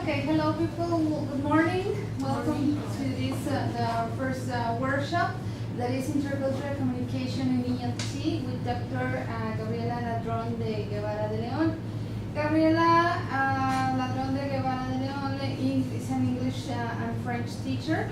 Okay, hello people, good morning. Welcome to this the first workshop that is Intercultural Communication in ELT with Dr. Gabriela Ladron de Guevara de Leon. Gabriela Ladron de Guevara de Leon is an English and French teacher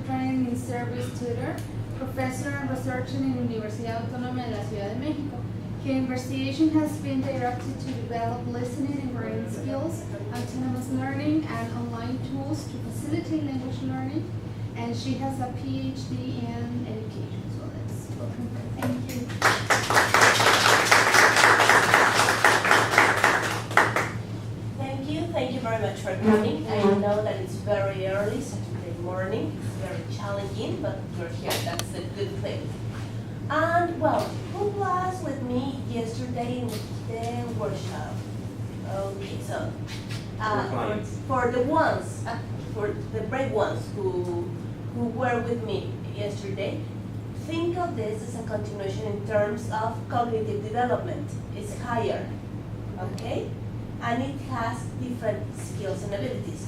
trained in service tutor, professor and researcher in Universidad Autónoma de la Ciudad de México. Her investigation has been directed to develop listening and writing skills, autonomous learning, and online tools to facilitate language learning. And she has a PhD in education. So let's welcome her. Thank you. Thank you very much for coming. I know that it's very early, Saturday morning. It's very challenging, but you're here. That's a good thing. And well, who was with me yesterday in the workshop? Okay, so for the brave ones who were with me yesterday, think of this as a continuation in terms of cognitive development. It's higher, okay? And it has different skills and abilities.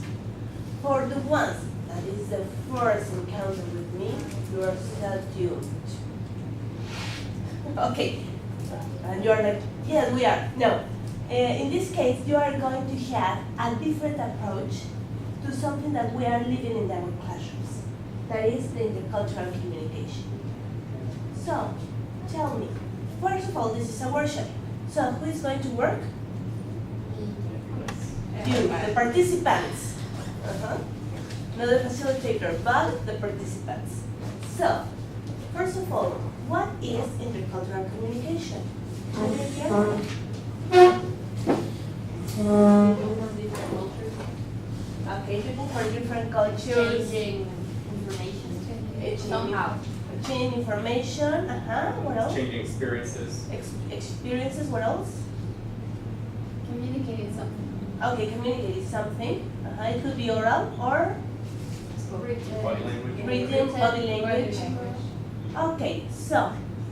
For the ones that is the first encounter with me, you are so doomed. Okay, and you are like, yes, we are. No, in this case, you are going to have a different approach to something that we are living in our classrooms. That is the intercultural communication. So, tell me, first of all, this is a workshop. So, who is going to work? You, the participants. Not the facilitator, but the participants. So, first of all, what is intercultural communication? Okay, people from different cultures. Changing information. Somehow. Changing information. What else? Changing experiences. Experiences. What else? Communicating something. Okay, communicating something. It could be oral or Body language. written, body language. Okay, so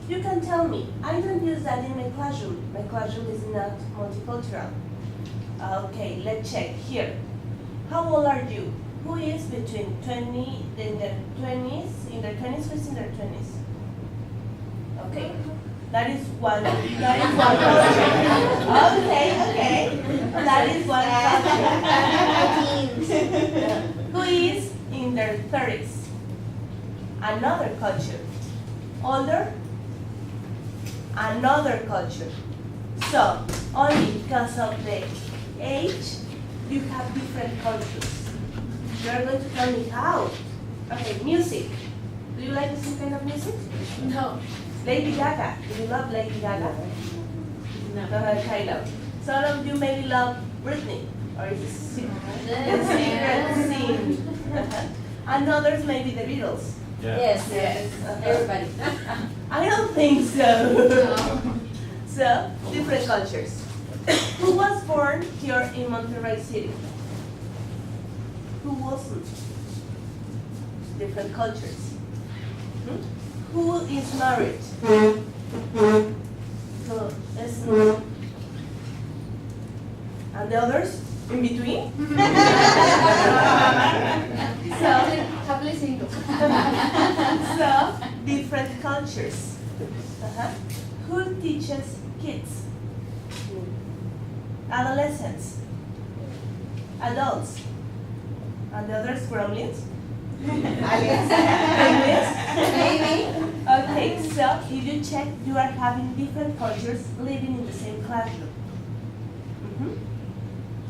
you can tell me, I don't use that in my classroom. My classroom is not multicultural. Okay, let's check here. How old are you? Who is between 20, in their 20s, who's in their 20s? Okay, that is one culture. Okay, that is one culture. Who is in their 30s? Another culture. Older, another culture. So, only because of the age, you have different cultures. You are going to tell me how. Okay, music. Do you like the same kind of music? No. Lady Gaga. Do you love Lady Gaga? No. Kind of. Some of you maybe love Britney, or is it secret scene? And others maybe the Beatles. Yeah. Yes, everybody. I don't think so. No. So, different cultures. Who was born here in Monterrey City? Who wasn't? Different cultures. Who is married? Who isn't? And the others in between? Happily single. So, different cultures. Who teaches kids? Adolescents? Adults? And the others gremlins? Gremlins? Maybe. Okay, so if you check, you are having different cultures living in the same classroom.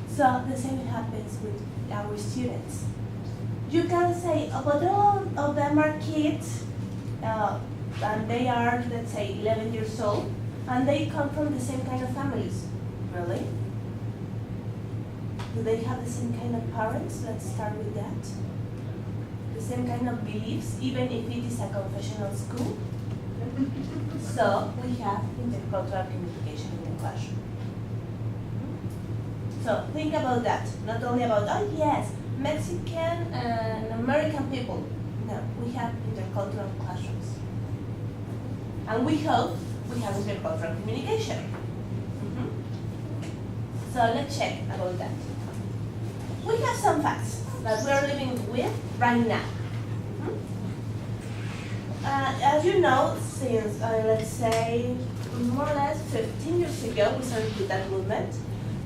So the same happens with our students. You can say, but all of them are kids, and they are, let's say, 11 years old, and they come from the same kind of families. Really? Do they have the same kind of parents? Let's start with that. The same kind of beliefs, even if it is a confessional school. So we have intercultural communication in the classroom. So think about that. Not only about, oh yes, Mexican and American people. No, we have intercultural classrooms. And we hope we have intercultural communication. So let's check about that. we have some facts that we are living with right now. As you know, since let's say more or less 15 years ago, we started with that movement.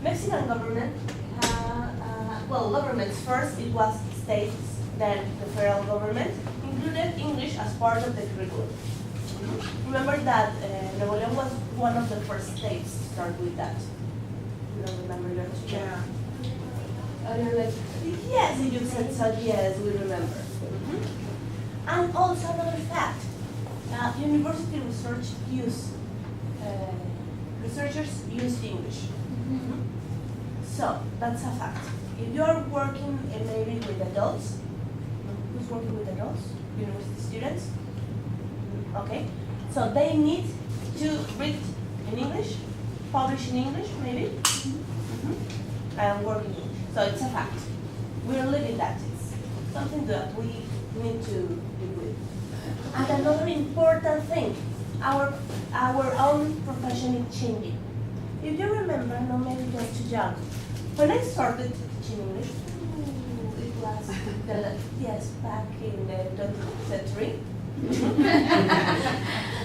Mexican government, well, governments first, it was states, then the federal government included English as part of the curriculum. Remember that Nuevo León was one of the first states to start with that. You don't remember your history? Yeah. You're like, yes, you said so, yes, we remember. And also another fact, university researchers use English. So, that's a fact. If you're working maybe with adults, who's working with adults? University students? Okay, so they need to read in English, publish in English maybe, and work in English. So it's a fact. We're living that. It's something that we need to live with. And another important thing, our own profession is changing. If you remember, no, maybe you're too young. When I started teaching English, it was yes, back in the 20th century.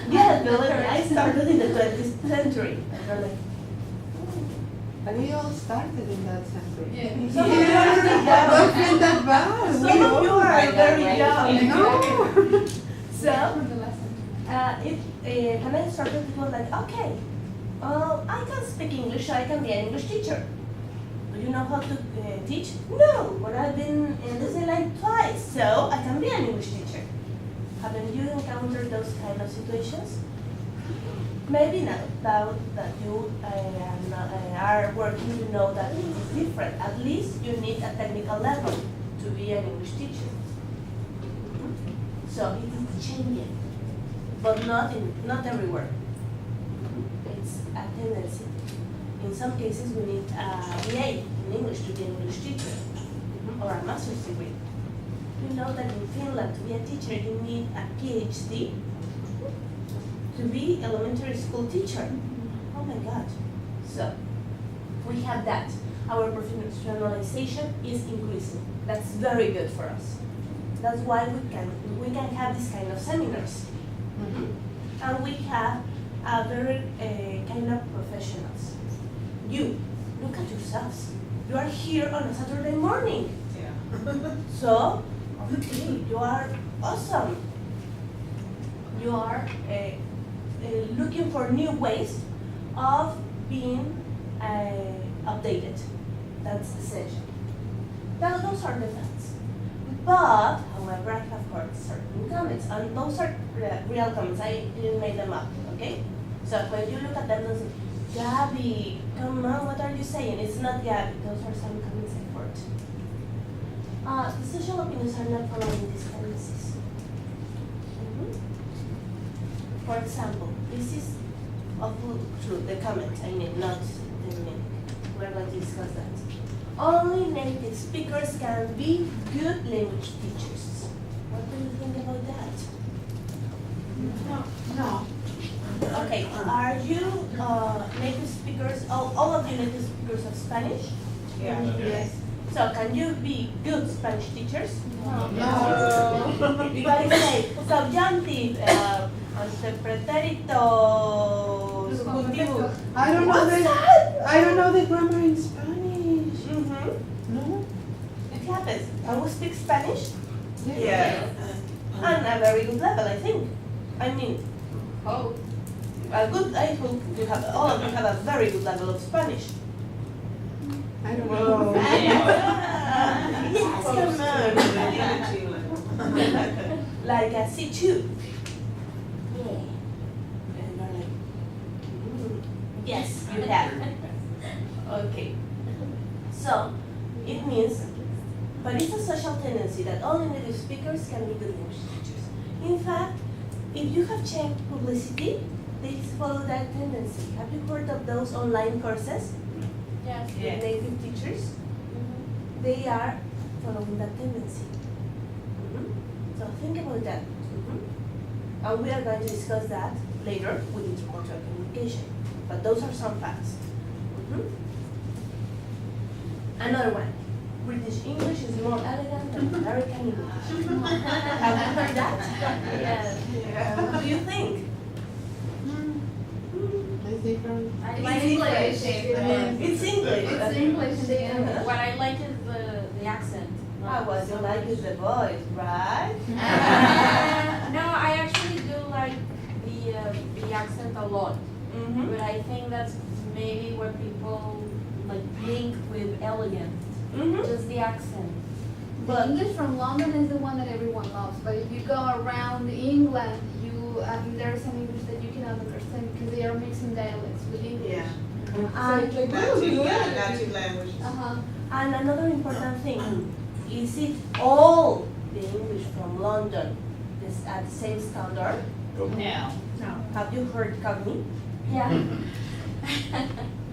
Yeah, literally, I started in the 20th century. And you're like, We all started in that century. Yeah. some of you are still young. Don't feel that bad. Some of you are very young. No. So, From the lesson. when I started, it was like, okay, I can speak English, so I can be an English teacher. Do you know how to teach? No, but I've been in Disneyland twice, so I can be an English teacher. Haven't you encountered those kind of situations? Maybe now that you are working, you know that it is different. At least you need a technical level to be an English teacher. So it is changing, but not everywhere. It's a tendency. In some cases, we need a BA in English to be an English teacher, or a master's degree. You know that in Finland, to be a teacher, you need a PhD to be elementary school teacher. Oh my God. So, we have that. Our professionalization is increasing. That's very good for us. That's why we can have this kind of seminars. And we have other kind of professionals. You, look at yourselves. You are here on a Saturday morning. So, okay, you are awesome. You are looking for new ways of being updated. That's essential. Now, those are the facts. But, however, I have heard certain comments, and those are real comments. I didn't make them up, okay? So when you look at them, those, Gabby, come on, what are you saying? It's not Gabby. Those are some comments I heard. The social opinions are not following these tendencies. For example, this is true, the comment, I mean, not the meaning. We're going to discuss that. Only native speakers can be good language teachers. What do you think about that? No. Okay, are you native speakers, all of you native speakers of Spanish? Yeah. Yes. So can you be good Spanish teachers? No. You gotta say subjunctive, pretérito, subjuntivo. I don't know What's the that? I don't know the grammar in Spanish. No. It happens. Can we speak Spanish? Yeah. And a very good level, I think. I mean, Oh. I hope you have, all of you have a very good level of Spanish. I don't know. Yes, come on. Like a C2. Yeah. And you're like, yes, you have. Okay. So, it means, but it's a social tendency that only native speakers can be good English teachers. In fact, if you have checked publicity, they follow that tendency. Have you heard of those online courses? Yes. With native teachers? They are following that tendency. So think about that. And we are going to discuss that later with intercultural communication. But those are some facts. Another one. British English is more elegant than American English. Have you heard that? Yes. What do you think? It's different. I It's like English. It's English. It's English in the end. What I like is the accent. What you like is the voice, right? No, I actually do like the accent a lot. Mm-hmm. But I think that's maybe what people like link with elegant. Mm-hmm. Just the accent. The English from London is the one that everyone loves, but if you go around England, there's some English that you cannot understand because they are mixing dialects with English. Yeah. And, Native languages. Uh-huh. and another important thing, is it all the English from London is at the same standard? No. Have you heard Cogni? Yeah.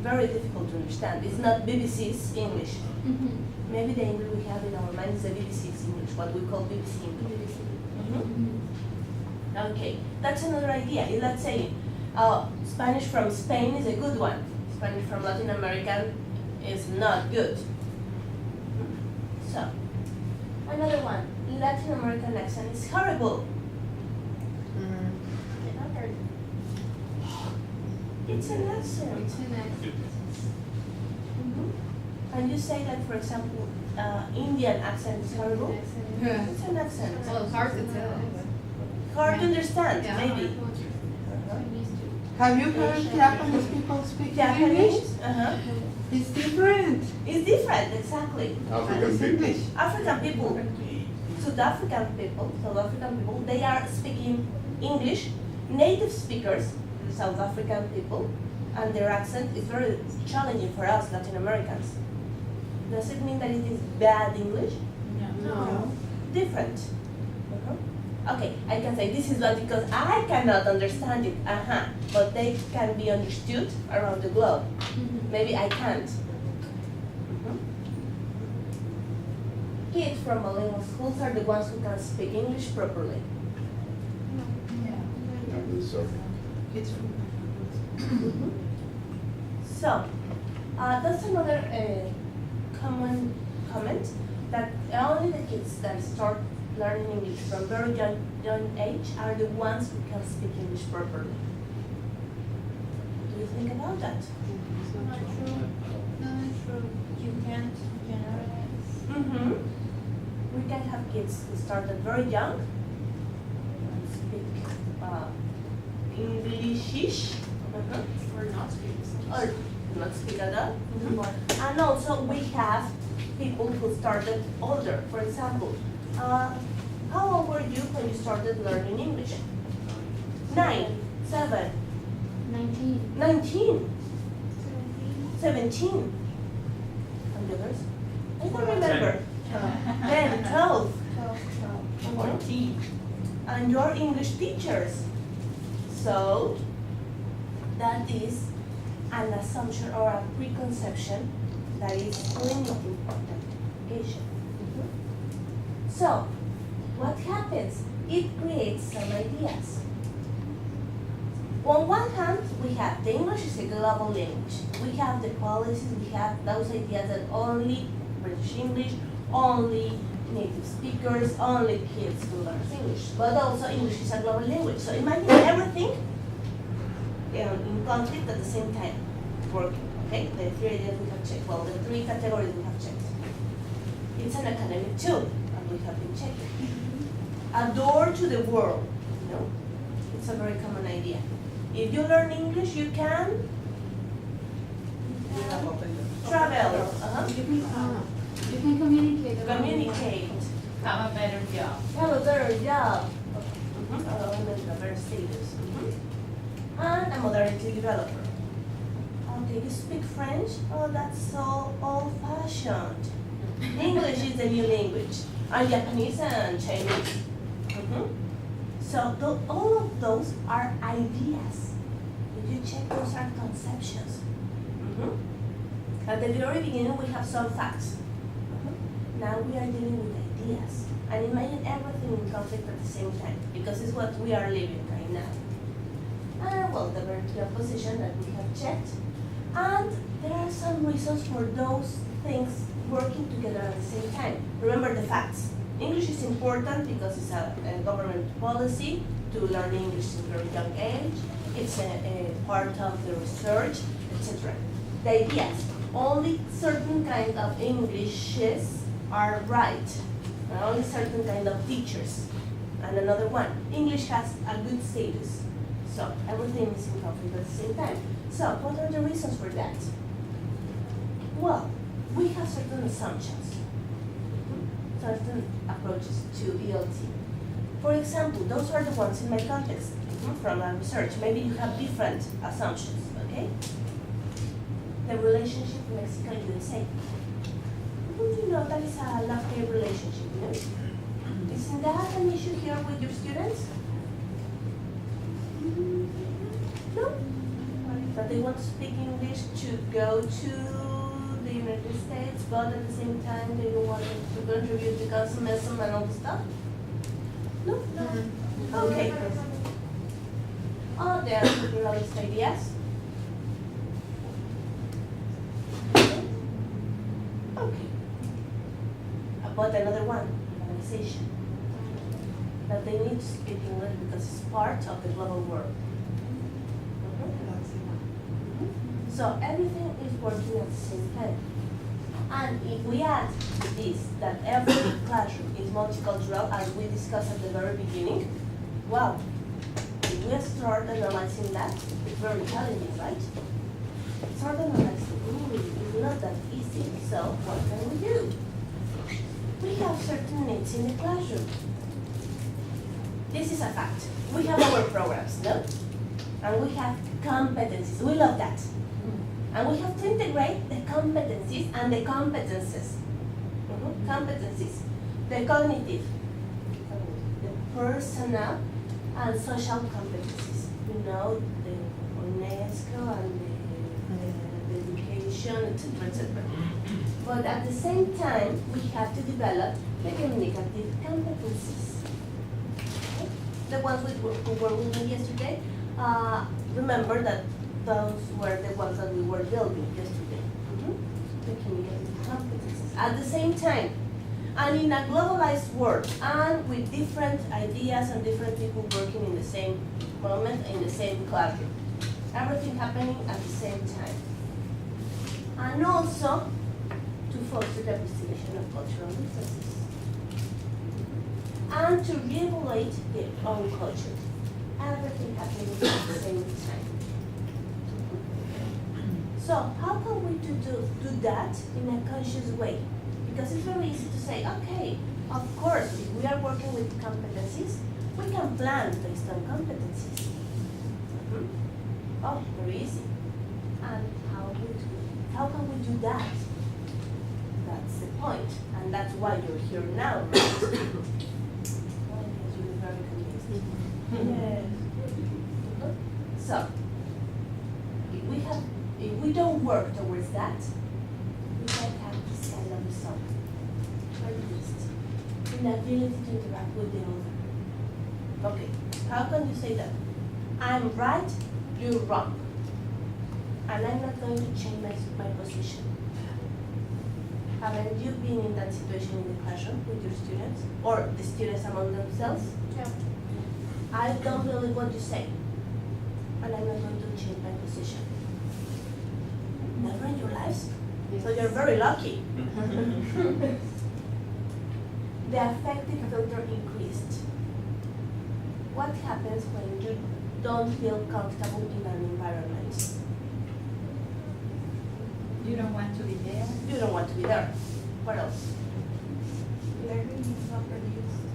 Very difficult to understand. It's not BBC's English. Mhm. Maybe the English we have in our mind is the BBC's English, what we call BBC English. Mhm. Mhm. Okay, that's another idea. Let's say Spanish from Spain is a good one. Spanish from Latin American is not good. So, another one. Latin American accent is horrible. It's an accent. It's an accent. And you say that, for example, Indian accent is horrible. Yeah. It's an accent. Well, it's hard to tell. Hard to understand, Yeah. maybe. Have you heard Japanese people speak English? Japanese? Uh-huh. It's different. It's different, exactly. African It's people. English. African people, South African people, they are speaking English, native speakers, South African people, and their accent is very challenging for us Latin Americans. Does it mean that it is bad English? No. Different. Okay, I can say this is bad because I cannot understand it, but they can be understood around the globe. Maybe I can't. Kids from bilingual schools are the ones who can speak English properly. It's So, that's another common comment that only the kids that start learning English from very young age are the ones who can speak English properly. What do you think about that? Not true. Not true. You can't generalize. Mm-hmm. We can have kids who started very young and speak Englishish. Or not speaking. Or not speak at all. And also we have people who started older. For example, how old were you when you started learning English? 9, 7, 19. 19, 17. And the others? I don't remember. 10, 12, 14. And you're English teachers. So that is an assumption or a preconception that is limiting education. So, what happens? It creates some ideas. On one hand, we have the English is a global language. We have the policies, we have those ideas that only British English, only native speakers, only kids who learn English. But also English is a global language. So imagine everything in conflict at the same time working. Okay, the three ideas we have checked. Well, the three categories we have checked. It's an academic tool, and we have been checking. A door to the world. You know, it's a very common idea. If you learn English, you can travel. You can communicate. Communicate. Have a better job. Have a better job. A better status. And a modernity developer. Okay, you speak French? Oh, that's so old-fashioned. English is the new language. And Japanese and Chinese. So all of those are ideas. If you check, those are conceptions. At the very beginning, we have some facts. Now we are dealing with ideas. And imagine everything in conflict at the same time, because it's what we are living right now. And well, the vertical position that we have checked. And there are some reasons for those things working together at the same time. Remember the facts. English is important because it's a government policy to learn English at a very young age. It's a part of the research, etc. The ideas, only certain kind of Englishes are right, and only certain kind of teachers. And another one, English has a good status. So everything is in conflict at the same time. So what are the reasons for that? Well, we have certain assumptions, certain approaches to ELT. For example, those are the ones in my context from my research. Maybe you have different assumptions, okay? The relationship Mexico-USA. You know, that is a love-hate relationship, you know? Isn't that an issue here with your students? No? That they want to speak English to go to the United States, but at the same time they don't want to contribute to consumerism and all the stuff? No? No. Okay. Oh, they are pluralist ideas. Okay. But another one, organization. That they need to speak English because it's part of the global world. So everything is working at the same time. And if we add to this that every classroom is multicultural, as we discussed at the very beginning, wow, if we start analyzing that, it's very challenging, right? Start analyzing, it's not that easy, so what can we do? We have certain needs in the classroom. This is a fact. We have our programs, no? And we have competencies. We love that. And we have to integrate the competencies and the competences. Competencies. The cognitive, the personal, and social competencies. You know, the UNESCO and the education, etc., etc. But at the same time, we have to develop the communicative competencies. The ones who were with me yesterday, remember that those were the ones that we were building yesterday. The communicative competencies. At the same time, and in a globalized world, and with different ideas and different people working in the same moment, in the same classroom. Everything happening at the same time. And also, to foster the appreciation of cultural differences. And to regulate their own culture. Everything happening at the same time. So how can we do that in a conscious way? Because it's very easy to say, okay, of course, if we are working with competencies, we can plan based on competencies. Oh, very easy. And how can we do that? That's the point, and that's why you're here now, right? Well, because you're very convinced. Yes. So, if we don't work towards that, we can't have this kind of result. At least, inability to interact with the other. Okay, how can you say that? I'm right, you're wrong. And I'm not going to change my position. Haven't you been in that situation in the classroom with your students? Or the students among themselves? Yeah. I don't believe what you say. And I'm not going to change my position. Never in your lives? So you're very lucky. The affective filter increased. What happens when you don't feel comfortable in an environment? You don't want to be there? You don't want to be there. What else? Learning is not produced.